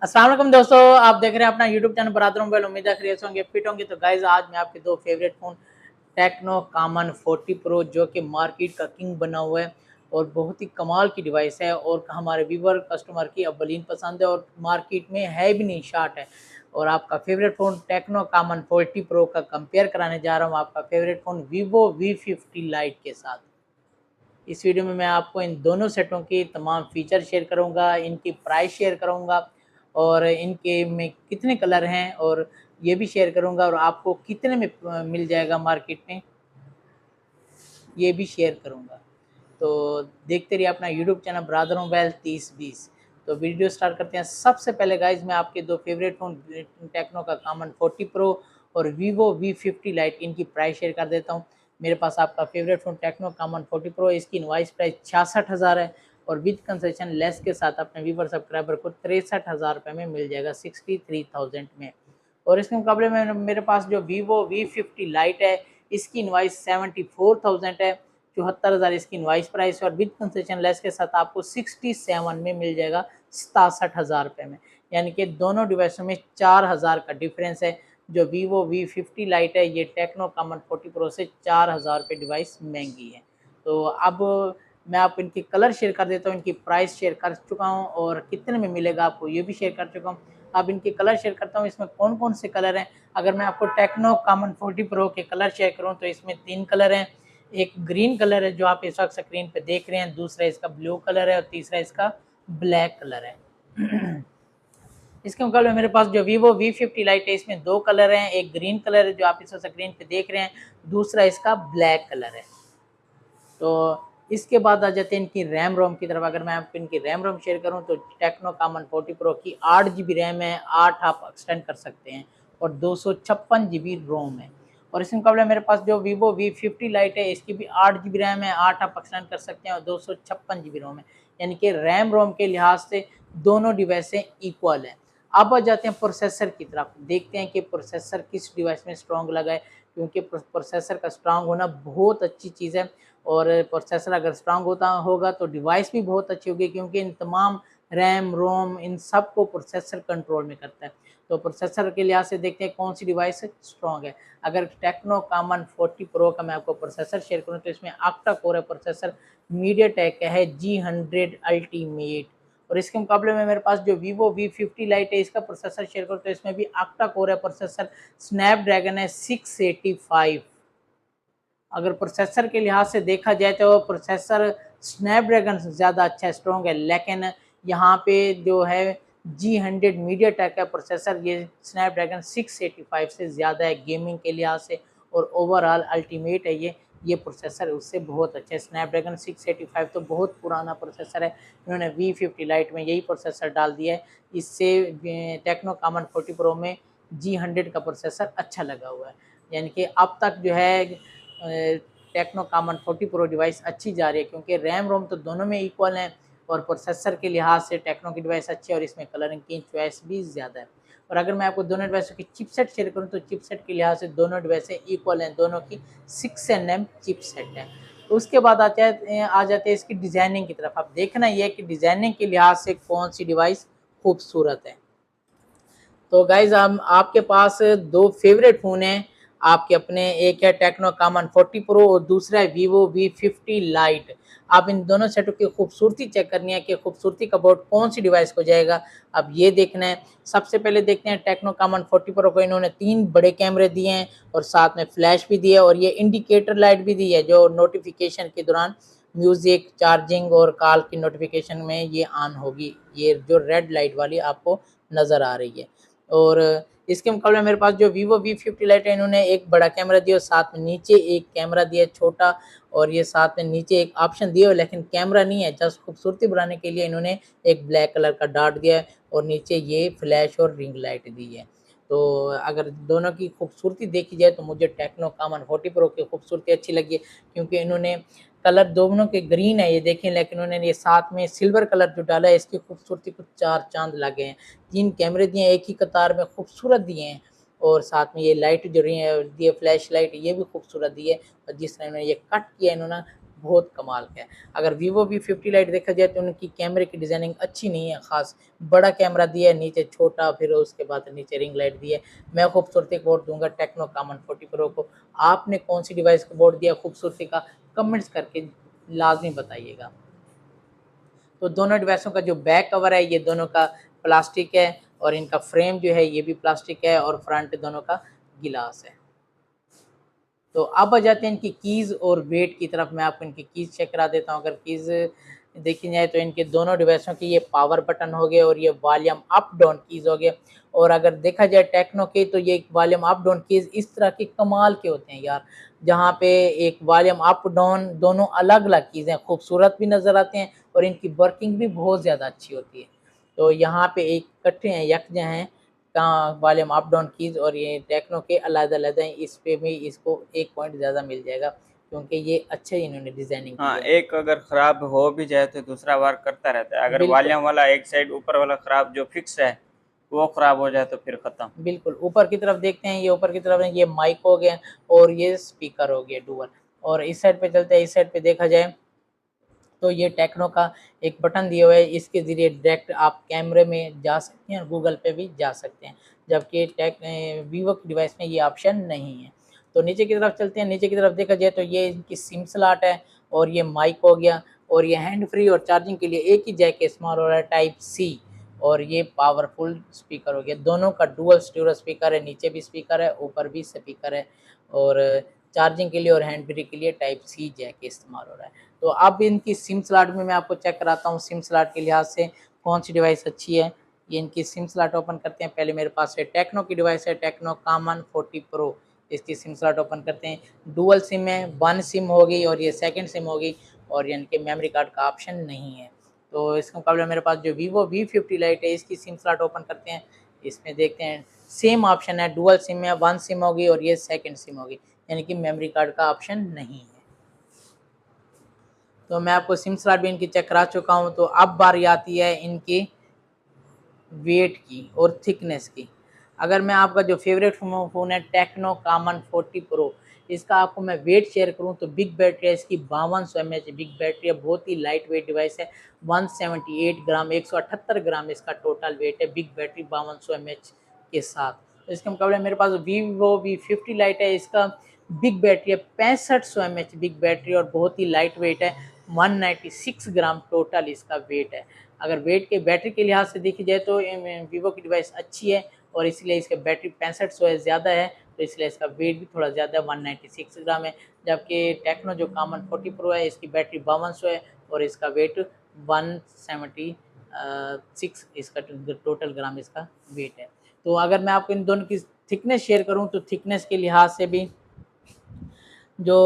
अस्सलाम वालेकुम दोस्तों, आप देख रहे हैं अपना यूट्यूब चैनल बरादर मोबाइल। उम्मीद है खैरियत से होंगे, फिट होंगे। तो गाइज आज मैं आपके दो फेवरेट फ़ोन टेक्नो कामन 40 प्रो जो कि मार्केट का किंग बना हुआ है और बहुत ही कमाल की डिवाइस है और हमारे व्यूवर कस्टमर की अव्वलीन पसंद है और मार्केट में है भी नहीं, शार्ट है। और आपका फेवरेट फ़ोन टेक्नो कामन 40 प्रो का कंपेयर कराने जा रहा हूँ आपका favourite phone Vivo V50 light के साथ। इस वीडियो में मैं आपको इन दोनों सेटों की तमाम फीचर शेयर करूंगा, इनकी प्राइस शेयर करूंगा और इनके में कितने कलर हैं और ये भी शेयर करूंगा और आपको कितने में मिल जाएगा मार्केट में, ये भी शेयर करूंगा। तो देखते रहिए अपना यूट्यूब चैनल ब्रादर मोबाइल 3020। तो वीडियो स्टार्ट करते हैं। सबसे पहले गाइज मैं आपके दो फेवरेट फ़ोन टेक्नो का कामन 40 प्रो और वीवो V50 लाइट इनकी प्राइस शेयर कर देता हूँ। मेरे पास आपका फेवरेट फ़ोन टेक्नो कामन 40 प्रो, इसकी इनवाइस प्राइस 66,000 है और विद कंसेशन लेस के साथ अपने व्यूवर सब्सक्राइबर को 63,000 रुपये में मिल जाएगा, 63,000 में। और इसके मुकाबले में मेरे पास जो वीवो V50 लाइट है, इसकी इनवाइस 74,000 है, 74,000 इसकी इनवाइस प्राइस है और विद कंसेशन लेस के साथ आपको 67 में मिल जाएगा, 67,000 रुपये में। यानी कि दोनों डिवाइसों में 4,000 का डिफरेंस है। जो वीवो V50 लाइट है ये टेक्नो कामन 40 प्रो से 4,000 रुपये डिवाइस महंगी है। तो अब मैं आपको इनकी कलर शेयर कर देता हूँ, इनकी प्राइस शेयर कर चुका हूँ और कितने में मिलेगा आपको ये भी शेयर कर चुका हूँ। अब इनके कलर शेयर करता हूँ, इसमें कौन कौन से कलर हैं। अगर मैं आपको टेक्नो कामन 40 प्रो के कलर शेयर करूँ तो इसमें 3 कलर हैं। एक ग्रीन कलर है जो आप इस वक्त स्क्रीन पे देख रहे हैं, दूसरा इसका ब्लू कलर है और तीसरा इसका ब्लैक कलर है। इसके मुकाबले मेरे पास जो वीवो V50 लाइट है इसमें 2 कलर हैं, एक ग्रीन कलर है जो आप इस स्क्रीन पे देख रहे हैं, दूसरा इसका ब्लैक कलर है। तो इसके बाद आ जाते हैं इनकी रैम रोम की तरफ। अगर मैं आपको इनकी रैम रोम शेयर करूं तो टेक्नो कामन 40 प्रो की 8 GB रैम है, 8 आप एक्सटेंड कर सकते हैं और 256 GB रोम है। और इसके मुकाबले मेरे पास जो वीवो V50 लाइट है इसकी भी 8 GB रैम है, 8 आप एक्सटेंड कर सकते हैं और 256 GB रोम है। यानी कि रैम रोम के लिहाज से दोनों डिवाइसें इक्वल हैं। अब आ जाते हैं प्रोसेसर की तरफ, देखते हैं कि प्रोसेसर किस डिवाइस में स्ट्रॉन्ग लगा है, क्योंकि प्रोसेसर का स्ट्रॉन्ग होना बहुत अच्छी चीज़ है और प्रोसेसर अगर स्ट्रांग होता होगा तो डिवाइस भी बहुत अच्छी होगी, क्योंकि इन तमाम रैम रोम इन सब को प्रोसेसर कंट्रोल में करता है। तो प्रोसेसर के लिहाज से देखते हैं कौन सी डिवाइस स्ट्रॉन्ग है। अगर टेक्नो कामन 40 प्रो का मैं आपको प्रोसेसर शेयर करूँ तो इसमें ऑक्टा कोर है प्रोसेसर, मीडियाटेक का है G100 अल्टीमेट। और इसके मुकाबले में मेरे पास जो वीवो V50 लाइट है इसका प्रोसेसर शेयर करूँ तो इसमें भी ऑक्टा कोर है प्रोसेसर, स्नैपड्रैगन है 685। अगर प्रोसेसर के लिहाज से देखा जाए तो प्रोसेसर स्नैपड्रैगन से ज़्यादा अच्छा स्ट्रॉन्ग है, लेकिन यहाँ पे जो है G100 मीडियाटेक का प्रोसेसर ये स्नैपड्रैगन 685 से ज़्यादा है गेमिंग के लिहाज से और ओवरऑल अल्टीमेट है ये प्रोसेसर उससे बहुत अच्छा है। स्नैपड्रैगन 685 तो बहुत पुराना प्रोसेसर है, इन्होंने V50 लाइट में यही प्रोसेसर डाल दिया है। इससे टेक्नो कामन 40 प्रो में G100 का प्रोसेसर अच्छा लगा हुआ है। यानी कि अब तक जो है टेक्नो कामन 40 प्रो डिवाइस अच्छी जा रही है, क्योंकि रैम रोम तो दोनों में इक्वल हैं और प्रोसेसर के लिहाज से टेक्नो की डिवाइस अच्छी है और इसमें कलरिंग की चॉइस भी ज़्यादा है। और अगर मैं आपको दोनों डिवाइसों की चिपसेट शेयर करूं तो चिपसेट के लिहाज से दोनों डिवाइसें इक्वल हैं, दोनों की 6nm चिपसेट है। तो उसके बाद आ जाते हैं इसकी डिज़ाइनिंग की तरफ। अब देखना यह है कि डिज़ाइनिंग के लिहाज से कौन सी डिवाइस खूबसूरत है। तो गाइज हम आपके पास दो फेवरेट फ़ोन हैं आपके अपने, एक है टेक्नो कामन 40 प्रो और दूसरा है वीवो V50 लाइट। आप इन दोनों सेटों की खूबसूरती चेक करनी है कि खूबसूरती का बोर्ड कौन सी डिवाइस को जाएगा, अब ये देखना है। सबसे पहले देखते हैं टेक्नो कामन 40 प्रो को इन्होंने 3 बड़े कैमरे दिए हैं और साथ में फ्लैश भी दिया है और ये इंडिकेटर लाइट भी दी है जो नोटिफिकेशन के दौरान म्यूज़िक, चार्जिंग और कॉल की नोटिफिकेशन में ये ऑन होगी, ये जो रेड लाइट वाली आपको नज़र आ रही है। और इसके मुकाबले मेरे पास जो वीवो V50 लाइट है इन्होंने एक बड़ा कैमरा दिया और साथ में नीचे एक कैमरा दिया छोटा, और ये साथ में नीचे एक ऑप्शन दिया लेकिन कैमरा नहीं है, जस्ट खूबसूरती बढ़ाने के लिए इन्होंने एक ब्लैक कलर का डॉट दिया है और नीचे ये फ्लैश और रिंग लाइट दी है। तो अगर दोनों की खूबसूरती देखी जाए तो मुझे टेक्नो कामन 40 प्रो की खूबसूरती अच्छी लगी है, क्योंकि इन्होंने कलर दोनों के ग्रीन है ये देखें, लेकिन उन्होंने ये साथ में सिल्वर कलर जो डाला है इसकी खूबसूरती कुछ चार चांद लगे हैं। 3 कैमरे दिए हैं एक ही कतार में, खूबसूरत दिए हैं और साथ में ये लाइट जो रही है दिए फ्लैश लाइट ये भी खूबसूरत दी है और जिस तरह इन्होंने ये कट किया इन्होंने बहुत कमाल का है। अगर वीवो V50 लाइट देखा जाए तो उनकी कैमरे की डिज़ाइनिंग अच्छी नहीं है ख़ास, बड़ा कैमरा दिया है, नीचे छोटा, फिर उसके बाद नीचे रिंग लाइट दी है। मैं खूबसूरती का वोट दूंगा टेक्नो कॉमन 40 प्रो को। आपने कौन सी डिवाइस को वोट दिया खूबसूरती का, कमेंट्स करके लाजमी बताइएगा। तो दोनों डिवाइसों का जो बैक कवर है ये दोनों का प्लास्टिक है, और इनका फ्रेम जो है ये भी प्लास्टिक है, और फ्रंट दोनों का गिलास है। तो अब आ जाते हैं इनकी कीज़ और वेट की तरफ। मैं आपको इनकी कीज़ चेक करा देता हूँ। अगर कीज़ देखी जाए तो इनके दोनों डिवाइसों की ये पावर बटन हो गए, और ये वॉल्यूम अप डाउन कीज़ हो गए। और अगर देखा जाए टेक्नो के, तो ये वॉल्यूम अप डाउन कीज़ इस तरह के कमाल के होते हैं यार, जहाँ पे एक वॉल्यूम अप डाउन दोनों अलग अलग कीज़ हैं, खूबसूरत भी नज़र आते हैं, और इनकी वर्किंग भी बहुत ज़्यादा अच्छी होती है। तो यहाँ पे एक इकट्ठे हैं, यकजा हैं वॉल्यूम अप डाउन कीज़, और ये टेक्नो के अलग-अलग हैं। इस पे भी इसको 1 पॉइंट ज़्यादा मिल जाएगा, क्योंकि ये अच्छे इन्होंने डिज़ाइनिंग हाँ, की है। एक अगर खराब हो भी जाए तो दूसरा बार करता रहता है। अगर बिल्कुल, वॉल्यूम वाला एक साइड ऊपर वाला खराब जो फिक्स है वो खराब हो जाए तो फिर खत्म। बिल्कुल। ऊपर की तरफ देखते हैं, ये ऊपर की तरफ है, ये माइक हो गया, और ये स्पीकर हो गया डुअल। और इस साइड पे चलते हैं, इस साइड पे देखा जाए तो ये टेक्नो का एक बटन दिया हुआ है, इसके ज़रिए डायरेक्ट आप कैमरे में जा सकते हैं और गूगल पे भी जा सकते हैं, जबकि वीवो की डिवाइस में ये ऑप्शन नहीं है। तो नीचे की तरफ चलते हैं, नीचे की तरफ देखा जाए तो ये इनकी सिम स्लॉट है, और ये माइक हो गया, और ये हैंड फ्री और चार्जिंग के लिए एक ही जैक इस्तेमाल हो रहा है टाइप सी, और ये पावरफुल स्पीकर हो गया। दोनों का डुअल स्टीरियो स्पीकर है, नीचे भी स्पीकर है, ऊपर भी स्पीकर है, और चार्जिंग के लिए और हैंड फ्री के लिए टाइप सी जैक इस्तेमाल हो रहा है। तो अब इनकी सिम स्लॉट में मैं आपको चेक कराता हूँ सिम स्लॉट के लिहाज से कौन सी डिवाइस अच्छी है। ये इनकी सिम स्लॉट ओपन करते हैं। पहले मेरे पास है टेक्नो की डिवाइस है, टेक्नो कॉमन 40 प्रो। इसकी सिम स्लॉट ओपन करते हैं। डुअल सिम है, 1 सिम होगी और ये सेकंड सिम होगी, और यानी कि मेमोरी कार्ड का ऑप्शन नहीं है। तो इसके मुकाबले मेरे पास जो वीवो V50 लाइट है, इसकी सिम स्लॉट ओपन करते हैं। इसमें देखते हैं सेम ऑप्शन है, डुअल सिम है, 1 सिम होगी और ये सेकंड सिम होगी, यानी कि मेमोरी कार्ड का ऑप्शन नहीं है। तो मैं आपको सिम स्लॉट भी इनकी चेक करा चुका हूँ। तो अब बारी आती है इनकी वेट की और थिकनेस की। अगर मैं आपका जो फेवरेट फ़ोन है टेक्नो कॉमन 40 प्रो, इसका आपको मैं वेट शेयर करूं तो बिग बैटरी है इसकी 5200 mAh बिग बैटरी है, बहुत ही लाइट वेट डिवाइस है। 178 ग्राम 178 ग्राम इसका टोटल वेट है, बिग बैटरी 5200 mAh के साथ। तो इसके मुकाबले मेरे पास वीवो V50 लाइट है, इसका बिग बैटरी है 6500 mAh बिग बैटरी, और बहुत ही लाइट वेट है, 196 ग्राम टोटल इसका वेट है। अगर वेट के बैटरी के लिहाज से देखी जाए तो वीवो की डिवाइस अच्छी है, और इसलिए इसका बैटरी 6500 है, ज़्यादा है, तो इसलिए इसका वेट भी थोड़ा ज़्यादा है, 196 ग्राम है। जबकि टेक्नो जो कॉमन 40 प्रो है, इसकी बैटरी 5200 है, और इसका वेट 176 इसका टोटल ग्राम इसका वेट है। तो अगर मैं आपको इन दोनों की थिकनेस शेयर करूँ तो थिकनेस के लिहाज से भी जो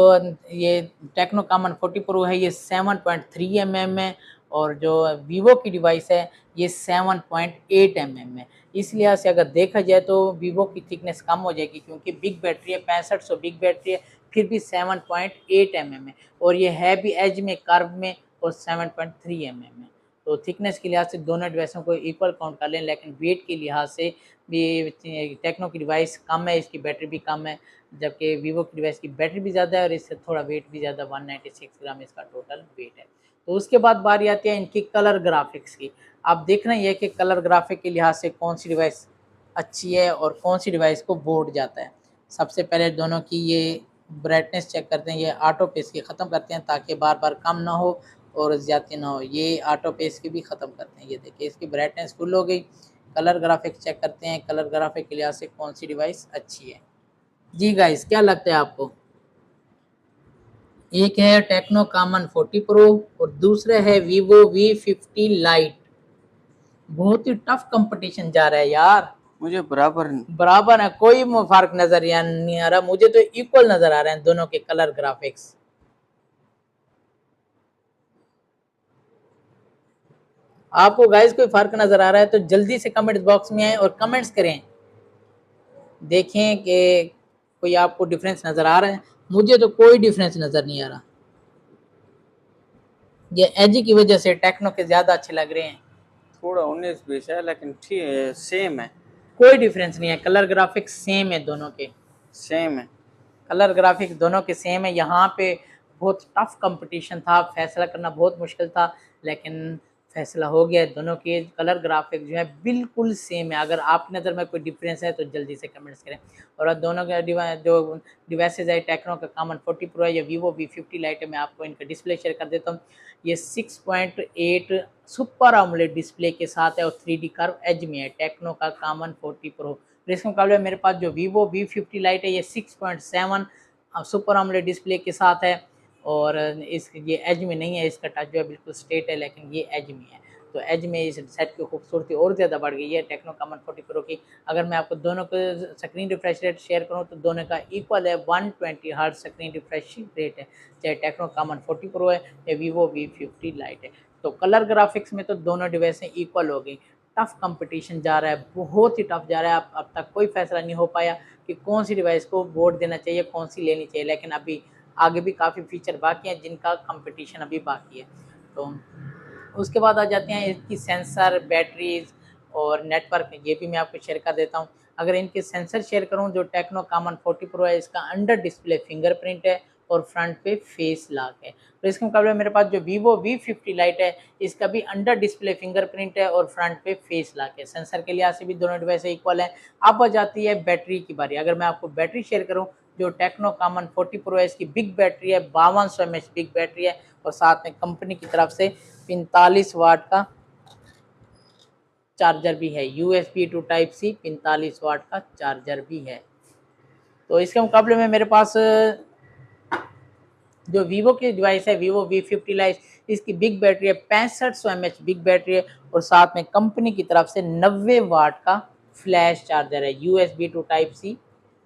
ये टेक्नो कॉमन 40 प्रो है ये 7.3 mm है, और जो वीवो की डिवाइस है ये 7.8 mm है। इस लिहाज से अगर देखा जाए तो वीवो की थिकनेस कम हो जाएगी, क्योंकि बिग बैटरी है 6500 बिग बैटरी है, फिर भी 7.8 mm है, और ये है भी एज में कर्व में, और 7.3 mm है। तो थिकनेस के लिहाज से दोनों डिवाइसों को इक्वल काउंट कर लें, लेकिन वेट के लिहाज से भी टेक्नो की डिवाइस कम है, इसकी बैटरी भी कम है, जबकि वीवो की डिवाइस की बैटरी भी ज़्यादा है और इससे थोड़ा वेट भी ज़्यादा, 196 ग्राम इसका टोटल वेट है। तो उसके बाद बारी आती है इनकी कलर ग्राफिक्स की। आप देखना ये कि कलर ग्राफिक के लिहाज से कौन सी डिवाइस अच्छी है और कौन सी डिवाइस को बोर्ड जाता है। सबसे पहले दोनों की ये ब्राइटनेस चेक करते हैं, ये ऑटो पे इसकी ख़त्म करते हैं ताकि बार बार कम ना हो और ज़्यादा ना हो। ये ऑटो पे इसकी भी ख़त्म करते हैं। ये देखिए इसकी ब्राइटनेस फुल हो गई। कलर ग्राफिक चेक करते हैं, कलर ग्राफिक के लिहाज से कौन सी डिवाइस अच्छी है। जी गाइस, क्या लगता है आपको? एक है टेक्नो कॉमन 40 प्रो और दूसरा है वीवो V50 लाइट। बहुत ही टफ कंपटीशन जा रहा है यार। मुझे बराबर बराबर है, कोई फर्क नजर नहीं आ रहा, मुझे तो इक्वल नजर आ रहे हैं दोनों के कलर ग्राफिक्स। आपको गाइस कोई फर्क नजर आ रहा है तो जल्दी से कमेंट बॉक्स में आए और कमेंट्स करें, देखें कि कोई आपको डिफरेंस नजर आ रहा है। मुझे तो कोई डिफरेंस नजर नहीं आ रहा। ये एज की वजह से टेक्नो के ज्यादा अच्छे लग रहे हैं। थोड़ा 19-20 है लेकिन ठीक सेम है। कोई डिफरेंस नहीं है, कलर ग्राफिक्स सेम है दोनों के। सेम है। कलर ग्राफिक्स दोनों के सेम है। यहाँ पे बहुत टफ कंपटीशन था, फैसला करना बहुत मुश्किल था, लेकिन फैसला हो गया। दोनों के कलर ग्राफिक जो है बिल्कुल सेम है। अगर आपकी नज़र में कोई डिफरेंस है तो जल्दी से कमेंट्स करें। और अब दोनों के जो डिवाइसेज है, टेक्नो का कॉमन 40 प्रो है या वीवो V50 लाइट है, मैं आपको इनका डिस्प्ले शेयर कर देता हूँ। ये 6.8 सुपर AMOLED डिस्प्ले के साथ है और 3D कर्व एज में है, टेक्नो का कॉमन 40 प्रो। तो इसके मुकाबले मेरे पास जो वीवो V50 लाइट है ये 6.7 सुपर AMOLED डिस्प्ले के साथ है और इस ये एज में नहीं है, इसका टच जो है बिल्कुल स्ट्रेट है, लेकिन ये एज में है। तो एज में इस सेट की खूबसूरती और ज़्यादा बढ़ गई है टेक्नो कॉमन 40 प्रो की। अगर मैं आपको दोनों के स्क्रीन रिफ्रेश रेट शेयर करूं तो दोनों का इक्वल है, 120 हर्ट्ज स्क्रीन रिफ्रेश रेट है, चाहे टेक्नो कॉमन 40 प्रो है या वीवो V50 लाइट है। तो कलर ग्राफिक्स में तो दोनों डिवाइसें इक्वल हो गई। टफ कंपटीशन जा रहा है, बहुत ही टफ जा रहा है। अब तक कोई फैसला नहीं हो पाया कि कौन सी डिवाइस को वोट देना चाहिए, कौन सी लेनी चाहिए, लेकिन अभी आगे भी काफ़ी फीचर बाकी हैं जिनका कंपटीशन अभी बाकी है। तो उसके बाद आ जाते हैं इसकी सेंसर, बैटरीज और नेटवर्क, ये भी मैं आपको शेयर कर देता हूँ। अगर इनके सेंसर शेयर करूँ, जो टेक्नो कॉमन 40 प्रो है इसका अंडर डिस्प्ले फिंगरप्रिंट है और फ्रंट पे फेस लॉक है। तो इसके मुकाबले मेरे पास जो वीवो V50 लाइट है इसका भी अंडर डिस्प्ले फिंगरप्रिंट है और फ्रंट पे फेस लॉक है। सेंसर के लिहाज से भी दोनों डिवाइस इक्वल है। अब आ जाती है बैटरी की बारी। अगर मैं आपको बैटरी शेयर करूँ, जो टेक्नो कॉमन 40 प्रो है इसकी बिग बैटरी है, 5200 mAh बिग बैटरी है और साथ में कंपनी की तरफ से 45 वाट का चार्जर भी है, USB to type C 45 watt का चार्जर भी है। तो इसके मुकाबले में मेरे पास जो वीवो की डिवाइस है, वीवो V50 लाइट, इसकी बिग बैटरी है, 6500 mAh बिग बैटरी है और साथ में कंपनी की तरफ से 90 वाट का फ्लैश चार्जर है, USB to type C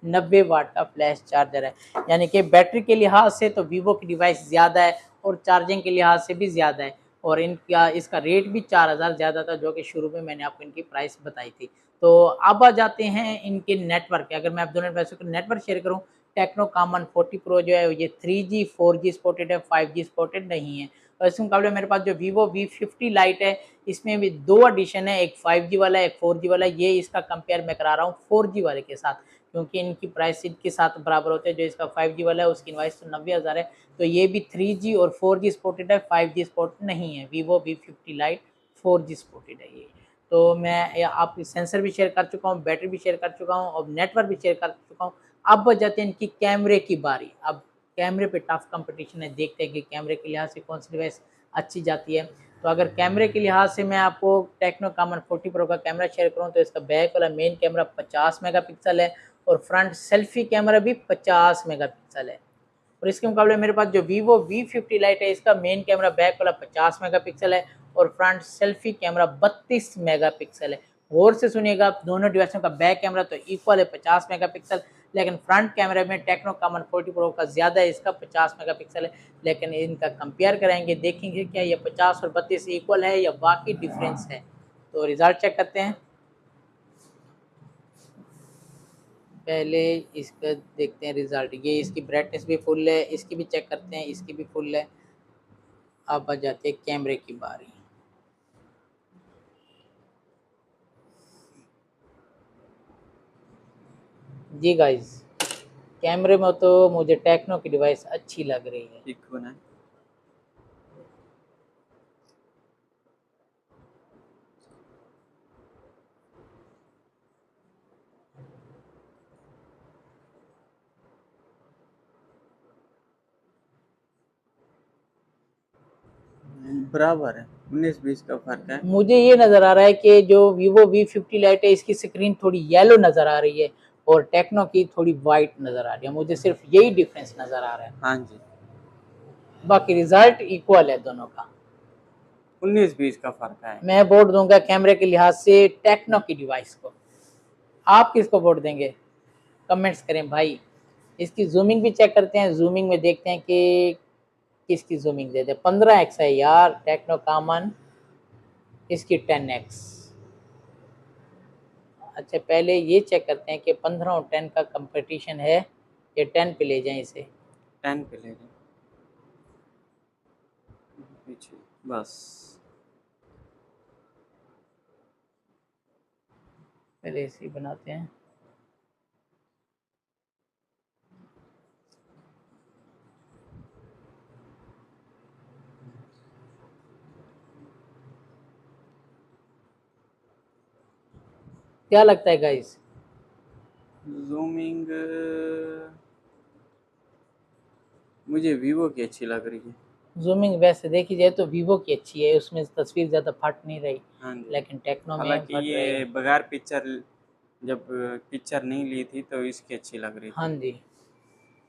90 watt का फ्लैश चार्जर है। यानी कि बैटरी के लिहाज से तो वीवो की डिवाइस ज़्यादा है और चार्जिंग के लिहाज से भी ज़्यादा है और इनका इसका रेट भी 4000 ज़्यादा था, जो कि शुरू में मैंने आपको इनकी प्राइस बताई थी। तो अब आ जाते हैं इनके नेटवर्क। अगर मैं आप दोनों डिवाइसों का नेटवर्क शेयर करूँ, टेक्नो कॉमन 40 प्रो जो है ये 3G 4G सपोर्टेड है, 5G सपोर्टेड नहीं है। और इसके मुकाबले मेरे पास जो वीवो V50 लाइट है इसमें भी दो एडिशन है, एक 5G वाला है, एक 4G वाला है। ये इसका कंपेयर मैं करा रहा हूँ 4G वाले के साथ, क्योंकि इनकी प्राइस इनके साथ बराबर होते हैं। जो इसका 5G वाला है उसकी इनवाइस तो 90,000 है। तो ये भी 3G और 4G सपोर्टेड है, 5G सपोर्टेड नहीं है। Vivo V50 light 4G supported है ये। तो मैं आपकी सेंसर भी शेयर कर चुका हूँ, बैटरी भी शेयर कर चुका हूँ और नेटवर्क भी शेयर कर चुका हूँ। अब बच जाते हैं इनकी कैमरे की बारी। अब कैमरे पे टफ कंपटीशन है, देखते हैं कि कैमरे के लिहाज से कौन सी डिवाइस अच्छी जाती है। तो अगर कैमरे के लिहाज से मैं आपको टेक्नो कॉमन 40 प्रो का कैमरा शेयर करूं तो इसका बैक वाला मेन कैमरा 50 मेगापिक्सल है और फ्रंट सेल्फी कैमरा भी 50 मेगापिक्सल है। और इसके मुकाबले मेरे पास जो वीवो V50 लाइट है इसका मेन कैमरा बैक वाला 50 मेगापिक्सल है और फ्रंट सेल्फी कैमरा 32 मेगापिक्सल है। गौर से सुनिएगा, दोनों डिवाइसों का बैक कैमरा तो इक्वल है 50 मेगापिक्सल, लेकिन फ्रंट कैमरे में टेक्नो कॉमन 40 प्रो का ज़्यादा है, इसका 50 मेगापिक्सल है। लेकिन इनका कंपेयर कराएंगे, देखेंगे क्या ये 50 और 32 इक्वल है या बाकी डिफरेंस है। तो रिजल्ट चेक करते हैं। पहले इसका देखते हैं रिजल्ट। ये इसकी ब्राइटनेस भी फुल है, इसकी भी चेक करते हैं, इसकी भी फुल है। अब आ जाते हैं कैमरे की बारी। जी गाइस, कैमरे में तो मुझे टेक्नो की डिवाइस अच्छी लग रही है। ठीक होना है। बराबर है, 19-20 का फर्क है। मुझे ये नज़र आ रहा है कि जो वीवो V50 लाइट है इसकी स्क्रीन थोड़ी येलो नज़र आ रही है और टेक्नो की थोड़ी वाइट नज़र आ रही है। मुझे सिर्फ यही डिफरेंस नज़र आ रहा है, हाँ जी, बाकी रिजल्ट इक्वल है दोनों का। 19-20 का फर्क है। मैं वोट दूंगा कैमरे के लिहाज से टेक्नो की डिवाइस को। आप किसको वोट देंगे, कमेंट्स करें भाई। इसकी जूमिंग भी चेक करते हैं, जूमिंग में देखते हैं कि किसकी जूमिंग दे दे। 15x है यार टेक्नो कॉमन, इसकी 10x। अच्छा पहले ये चेक करते हैं कि 15 और 10 का कंपटीशन है या 10 पे ले जाएं इसे। 10 पे ले जाओ पीछे बस। पहले इसी बनाते हैं। क्या लगता है गाइस? जूमिंग मुझे वीवो की अच्छी लग रही है। जूमिंग वैसे देखी जाए तो वीवो की अच्छी है, उसमें तस्वीर ज़्यादा फट नहीं रही, हाँ जी। लेकिन टेक्नो में हालांकि फट रही ये है। बगैर पिक्चर, जब पिक्चर नहीं ली थी तो इसकी अच्छी लग रही हाँ थी। जी।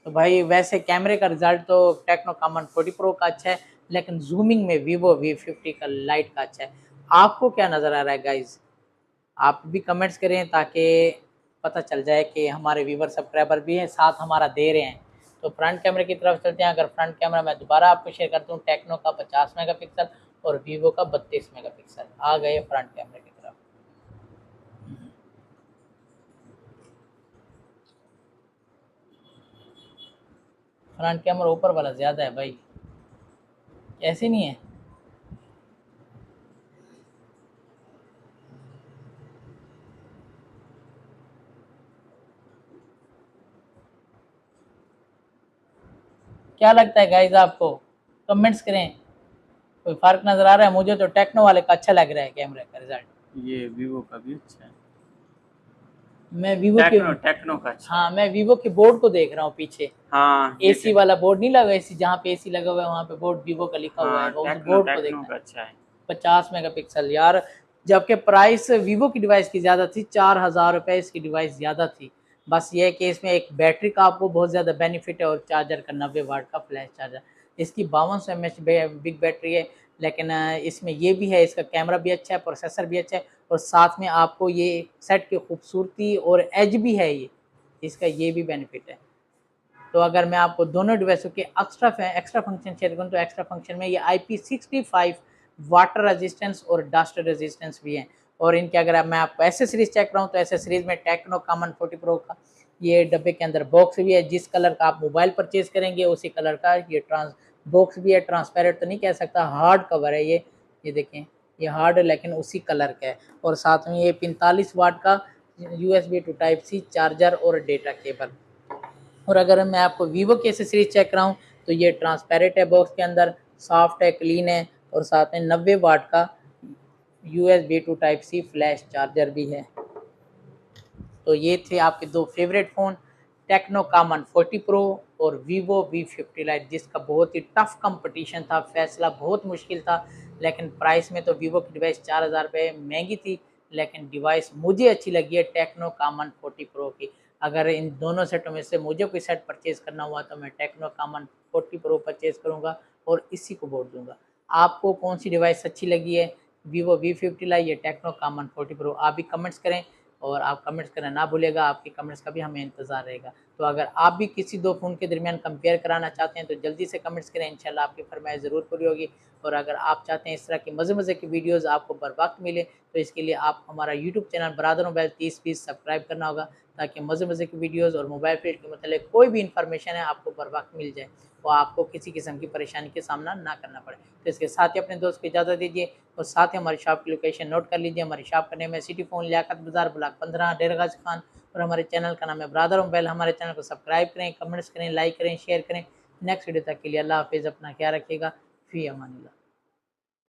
तो भाई वैसे कैमरे का रिजल्ट तो टेक्नो कॉमन 40 प्रो का अच्छा है, लेकिन जूमिंग में वीवो V50 का लाइट का अच्छा है। आपको क्या नज़र आ रहा है गाइज? आप भी कमेंट्स करें ताकि पता चल जाए कि हमारे व्यूवर सब्सक्राइबर भी हैं, साथ हमारा दे रहे हैं। तो फ्रंट कैमरे की तरफ चलते हैं। अगर फ्रंट कैमरा मैं दोबारा आपको शेयर करता हूँ, टेक्नो का 50 मेगापिक्सल और वीवो का 32 मेगापिक्सल। आ गए फ्रंट कैमरे की तरफ। फ्रंट कैमरा ऊपर वाला ज़्यादा है भाई, ऐसे नहीं है। क्या लगता है गाइज आपको? कमेंट्स करें। कोई फर्क नजर आ रहा है? मुझे तो टेक्नो वाले का अच्छा लग रहा है कैमरे का रिजल्ट। ये वीवो का भी अच्छा है। मैं वीवो के टेक्नो टेक्नो का अच्छा हाँ, है। मैं वीवो के बोर्ड को देख रहा हूँ पीछे। हाँ ये एसी वाला बोर्ड नहीं लगा, एसी जहाँ पे एसी लगा हुआ है वहाँ पे बोर्ड वीवो का लिखा हुआ है, हाँ वो उस टेक्नो बोर्ड को टेक्नो देखना है। का अच्छा है। 50 मेगापिक्सल यार, जबकि प्राइस वीवो की डिवाइस की ज़्यादा थी, 4,000 रुपये इसकी डिवाइस ज़्यादा थी। बस ये है कि इसमें एक बैटरी का आपको बहुत ज़्यादा बेनिफिट है और चार्जर का 90 वाट का फ्लैश चार्जर। इसकी 5200 mAh बिग बैटरी है, लेकिन इसमें ये भी है, इसका कैमरा भी अच्छा है, प्रोसेसर भी अच्छा है, और साथ में आपको ये सेट की खूबसूरती और एज भी है, ये इसका ये भी बेनिफिट है। तो अगर मैं आपको दोनों डिवाइसों के एक्स्ट्रा फंक्शन शेयर करूँ तो एक्स्ट्रा फंक्शन में ये IP65 वाटर रेजिस्टेंस और डस्ट रेजिस्टेंस भी हैं। और इनके अगर मैं आपको एसेसरीज चेक कराऊँ तो एसेसरीज में टेक्नो कॉमन 40 प्रो का ये डब्बे के अंदर बॉक्स भी है, जिस कलर का आप मोबाइल परचेज करेंगे उसी कलर का ये ट्रांस बॉक्स भी है। ट्रांसपेरेंट तो नहीं कह सकता, हार्ड कवर है ये देखें, ये हार्ड है लेकिन उसी कलर का है। और साथ में ये 45 वाट का USB to type C charger और डेटा केबल। और अगर मैं आपको वीवो की एसेसरीज चेक कराऊँ तो ये ट्रांसपेरेंट है, बॉक्स के अंदर सॉफ्ट है, क्लीन है, और साथ में 90 वाट का USB to type C flash charger भी है। तो ये थे आपके दो favourite phone, Tecno Camon 40 pro और वीवो V50 लाइट, जिसका बहुत ही टफ कंपटीशन था, फैसला बहुत मुश्किल था। लेकिन प्राइस में तो वीवो की डिवाइस 4,000 रुपये महंगी थी, लेकिन डिवाइस मुझे अच्छी लगी है टेक्नो कॉमन 40 प्रो की। अगर इन दोनों सेटों में से मुझे कोई सेट परचेज़ करना हुआ तो मैं टेक्नो कॉमन 40 प्रो परचेज़ करूँगा और इसी को वोट दूँगा। आपको कौन सी डिवाइस अच्छी लगी है, वीवो V50 लाइट या टेक्नो कॉमन 40 प्रो? आप भी कमेंट्स करें, और आप कमेंट्स करना ना भूलिएगा, आपके कमेंट्स का भी हमें इंतज़ार रहेगा। तो अगर आप भी किसी दो फ़ोन के दरमियान कंपेयर कराना चाहते हैं तो जल्दी से कमेंट्स करें, इंशाल्लाह आपकी फरमाइश ज़रूर पूरी होगी। और अगर आप चाहते हैं इस तरह की मज़े-मज़े की वीडियोज़ आपको बर वक्त मिले तो इसके लिए आप हमारा YouTube channel brother mobile 30 subscribe करना होगा, ताकि मज़े-मज़े की वीडियोज़ और मोबाइल फ़ील्ड के मतलब कोई भी इन्फॉर्मेशन है आपको बर वक्त मिल जाए, और आपको किसी किस्म की परेशानी का सामना ना करना पड़े। तो इसके साथ ही अपने दोस्त को इजाज़त दीजिए, और साथ ही हमारी शॉप की लोकेशन नोट कर लीजिए। हमारी शॉप का नेम है सिटी फ़ोन, लियाकत बाज़ार, ब्लॉक 15, डेरा गाज़ी खान, और हमारे चैनल का नाम है ब्रदर मोबाइल। हमारे चैनल को सब्सक्राइब करें, कमेंट्स करें, लाइक करें, शेयर करें। नेक्स्ट वीडियो तक के लिए अल्लाह हाफ़िज़, अपना ख्याल रखिएगा। फ़ी अमानिल्लाह।